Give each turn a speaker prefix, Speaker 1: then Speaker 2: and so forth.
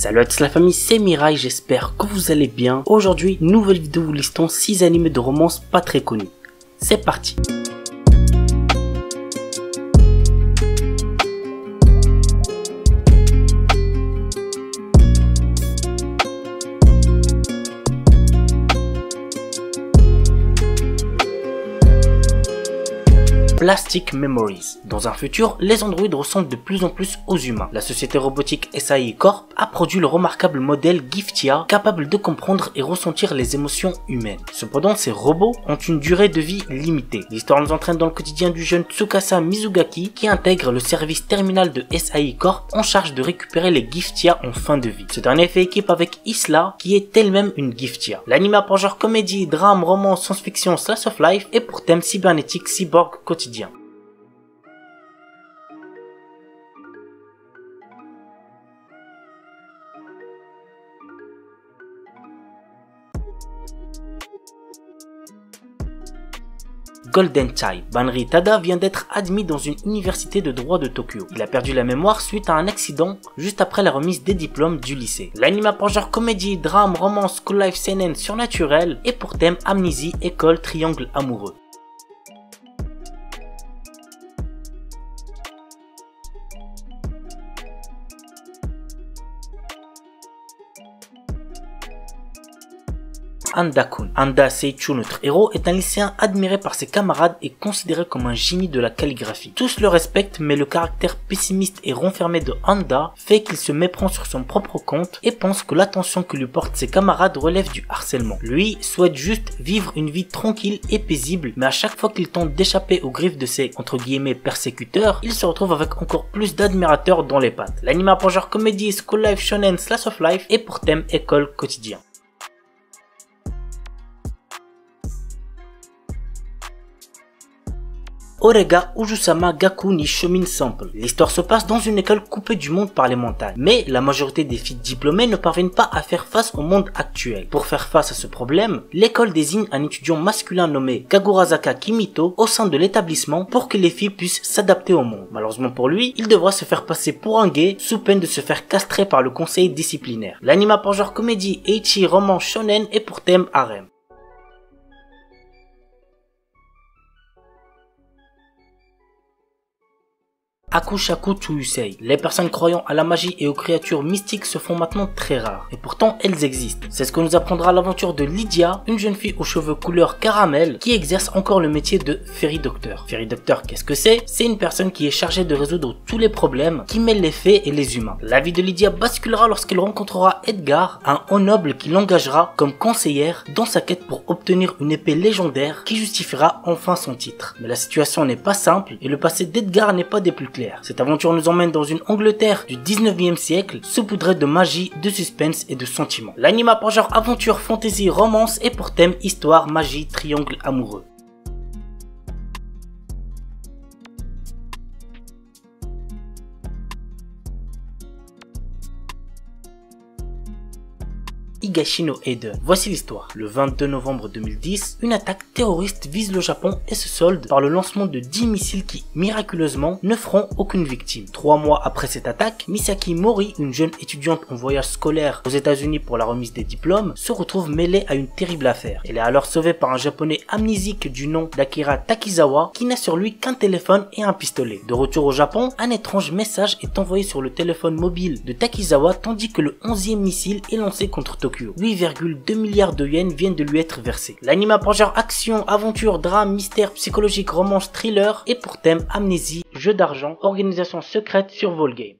Speaker 1: Salut à tous la famille, c'est Mirai, j'espère que vous allez bien. Aujourd'hui, nouvelle vidéo où nous listons 6 animés de romance pas très connus. C'est parti. Plastic Memories. Dans un futur, les androïdes ressemblent de plus en plus aux humains. La société robotique SAI Corp a produit le remarquable modèle Giftia, capable de comprendre et ressentir les émotions humaines. Cependant, ces robots ont une durée de vie limitée. L'histoire nous entraîne dans le quotidien du jeune Tsukasa Mizugaki qui intègre le service terminal de SAI Corp en charge de récupérer les Giftia en fin de vie. Ce dernier fait équipe avec Isla qui est elle-même une Giftia. L'anime a pour genre comédie, drame, roman, science-fiction, slice of life et pour thème cybernétique, cyborg, quotidien. Golden Child. Banri Tada vient d'être admis dans une université de droit de Tokyo. Il a perdu la mémoire suite à un accident juste après la remise des diplômes du lycée. L'anime a pour genre comédie, drame, romance, school life, seinen, surnaturel et pour thème amnésie, école, triangle amoureux. Anda-kun. Anda Seichu, notre héros, est un lycéen admiré par ses camarades et considéré comme un génie de la calligraphie. Tous le respectent, mais le caractère pessimiste et renfermé de Anda fait qu'il se méprend sur son propre compte et pense que l'attention que lui portent ses camarades relève du harcèlement. Lui souhaite juste vivre une vie tranquille et paisible, mais à chaque fois qu'il tente d'échapper aux griffes de ses entre guillemets persécuteurs, il se retrouve avec encore plus d'admirateurs dans les pattes. L'anime a pour genre comédie, school life, shonen, slice of life et pour thème école, quotidien. Orega Ujusama Gaku ni Shomin Sample. L'histoire se passe dans une école coupée du monde par les montagnes, mais la majorité des filles diplômées ne parviennent pas à faire face au monde actuel. Pour faire face à ce problème, l'école désigne un étudiant masculin nommé Kagurazaka Kimito au sein de l'établissement pour que les filles puissent s'adapter au monde. Malheureusement pour lui, il devra se faire passer pour un gay sous peine de se faire castrer par le conseil disciplinaire. L'anime a pour genre comédie, ecchi, roman, shonen et pour thème harem. Akushaku Tsuusei. Les personnes croyant à la magie et aux créatures mystiques se font maintenant très rares, et pourtant elles existent. C'est ce que nous apprendra l'aventure de Lydia, une jeune fille aux cheveux couleur caramel qui exerce encore le métier de Fairy Doctor. Fairy Doctor, qu'est-ce que c'est? C'est une personne qui est chargée de résoudre tous les problèmes qui mêlent les fées et les humains. La vie de Lydia basculera lorsqu'elle rencontrera Edgar, un haut noble qui l'engagera comme conseillère dans sa quête pour obtenir une épée légendaire qui justifiera enfin son titre. Mais la situation n'est pas simple et le passé d'Edgar n'est pas des plus clairs. Cette aventure nous emmène dans une Angleterre du 19e siècle, saupoudrée de magie, de suspense et de sentiments. L'anime a pour genre aventure, fantasy, romance et pour thème histoire, magie, triangle amoureux. Higashi no Eden. Voici l'histoire. Le 22 novembre 2010, une attaque terroriste vise le Japon et se solde par le lancement de 10 missiles qui, miraculeusement, ne feront aucune victime. 3 mois après cette attaque, Misaki Mori, une jeune étudiante en voyage scolaire aux États-Unis pour la remise des diplômes, se retrouve mêlée à une terrible affaire. Elle est alors sauvée par un japonais amnésique du nom d'Akira Takizawa qui n'a sur lui qu'un téléphone et un pistolet. De retour au Japon, un étrange message est envoyé sur le téléphone mobile de Takizawa tandis que le 11e missile est lancé contre Tokyo. 8,2 milliards de yens viennent de lui être versés. L'anime a pour genre action, aventure, drame, mystère, psychologique, romance, thriller et pour thème amnésie, jeu d'argent, organisation secrète sur Volgame.